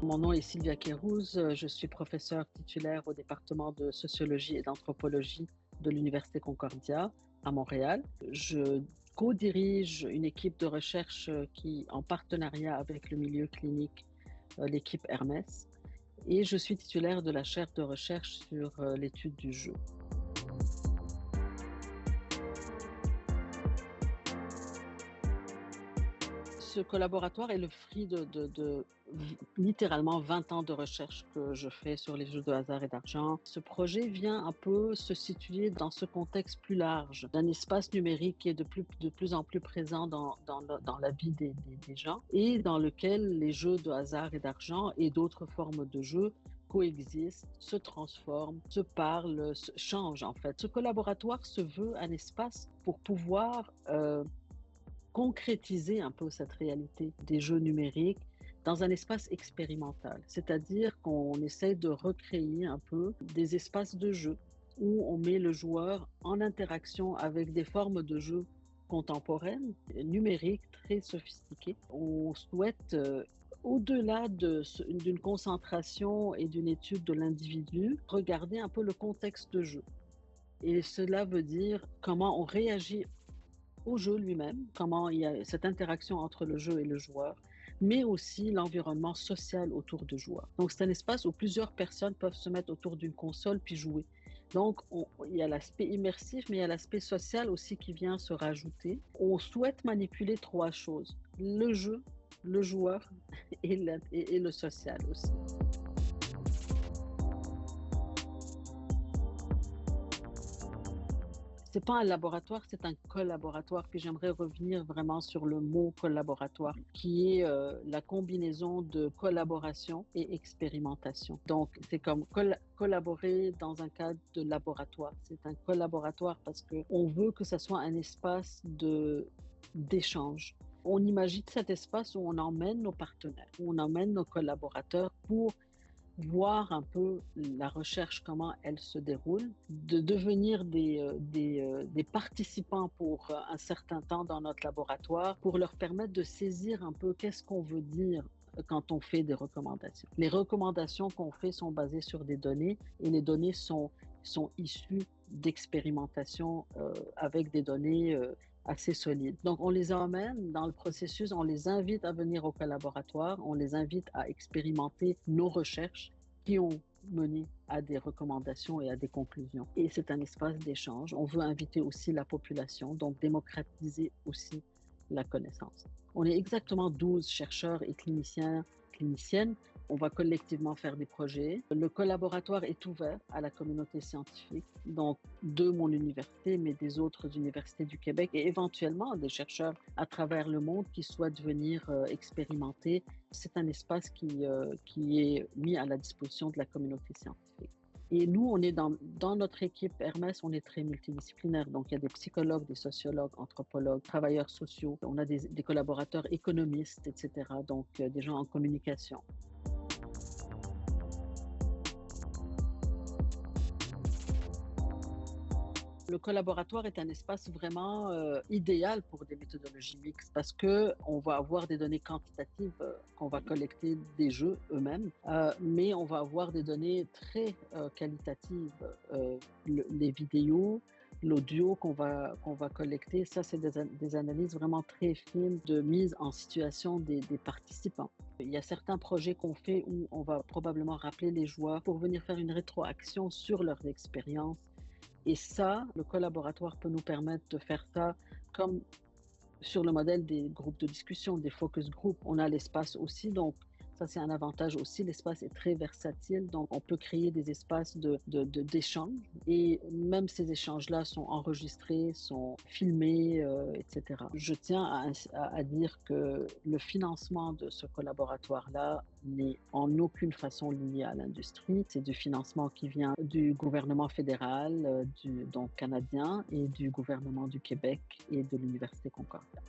Mon nom est Sylvia Kérouz, je suis professeure titulaire au département de sociologie et d'anthropologie de l'Université Concordia à Montréal. Je co-dirige une équipe de recherche qui, en partenariat avec le milieu clinique, l'équipe Hermès, et je suis titulaire de la chaire de recherche sur l'étude du jeu. Ce collaboratoire est le fruit de littéralement 20 ans de recherche que je fais sur les jeux de hasard et d'argent. Ce projet vient un peu se situer dans ce contexte plus large d'un espace numérique qui est de plus en plus présent dans la vie des gens et dans lequel les jeux de hasard et d'argent et d'autres formes de jeux coexistent, se transforment, se parlent, changent en fait. Ce collaboratoire se veut un espace pour pouvoir concrétiser un peu cette réalité des jeux numériques dans un espace expérimental. C'est-à-dire qu'on essaie de recréer un peu des espaces de jeu où on met le joueur en interaction avec des formes de jeu contemporaines, numériques, très sophistiquées. On souhaite, au-delà d'une concentration et d'une étude de l'individu, regarder un peu le contexte de jeu. Et cela veut dire comment on réagit au jeu lui-même, comment il y a cette interaction entre le jeu et le joueur, mais aussi l'environnement social autour du joueur. Donc, c'est un espace où plusieurs personnes peuvent se mettre autour d'une console puis jouer. Donc, il y a l'aspect immersif, mais il y a l'aspect social aussi qui vient se rajouter. On souhaite manipuler trois choses: le jeu, le joueur et le social aussi. C'est pas un laboratoire, c'est un collaboratoire. Puis j'aimerais revenir vraiment sur le mot collaboratoire, qui est la combinaison de collaboration et expérimentation. Donc, c'est comme collaborer dans un cadre de laboratoire. C'est un collaboratoire parce que on veut que ça soit un espace d'échange. On imagine cet espace où on emmène nos partenaires, où on emmène nos collaborateurs pour voir un peu la recherche, comment elle se déroule, de devenir des participants pour un certain temps dans notre laboratoire, pour leur permettre de saisir un peu qu'est-ce qu'on veut dire quand on fait des recommandations. Les recommandations qu'on fait sont basées sur des données et les données sont issues d'expérimentation avec des données assez solides. Donc, on les emmène dans le processus, on les invite à venir au collaboratoire, on les invite à expérimenter nos recherches qui ont mené à des recommandations et à des conclusions. Et c'est un espace d'échange. On veut inviter aussi la population, donc démocratiser aussi la connaissance. On est exactement 12 chercheurs et cliniciennes. On va collectivement faire des projets. Le collaboratoire est ouvert à la communauté scientifique, donc de mon université, mais des autres universités du Québec et éventuellement des chercheurs à travers le monde qui souhaitent venir expérimenter. C'est un espace qui est mis à la disposition de la communauté scientifique. Et nous, on est dans notre équipe Hermès, on est très multidisciplinaire. Donc, il y a des psychologues, des sociologues, anthropologues, travailleurs sociaux. On a des collaborateurs économistes, etc. Donc, des gens en communication. Le collaboratoire est un espace vraiment idéal pour des méthodologies mixtes parce que on va avoir des données quantitatives qu'on va collecter des jeux eux-mêmes, mais on va avoir des données très qualitatives, les vidéos, l'audio qu'on va collecter. Ça, c'est des analyses vraiment très fines de mise en situation des participants. Il y a certains projets qu'on fait où on va probablement rappeler les joueurs pour venir faire une rétroaction sur leurs expériences. Et ça, le collaboratoire peut nous permettre de faire ça comme sur le modèle des groupes de discussion, des focus group. On a l'espace aussi, donc ça c'est un avantage aussi. L'espace est très versatile, donc on peut créer des espaces d'échange. Et même ces échanges-là sont enregistrés, sont filmés, etc. Je tiens à dire que le financement de ce collaboratoire-là n'est en aucune façon lié à l'industrie. C'est du financement qui vient du gouvernement fédéral, donc canadien, et du gouvernement du Québec et de l'Université Concordia.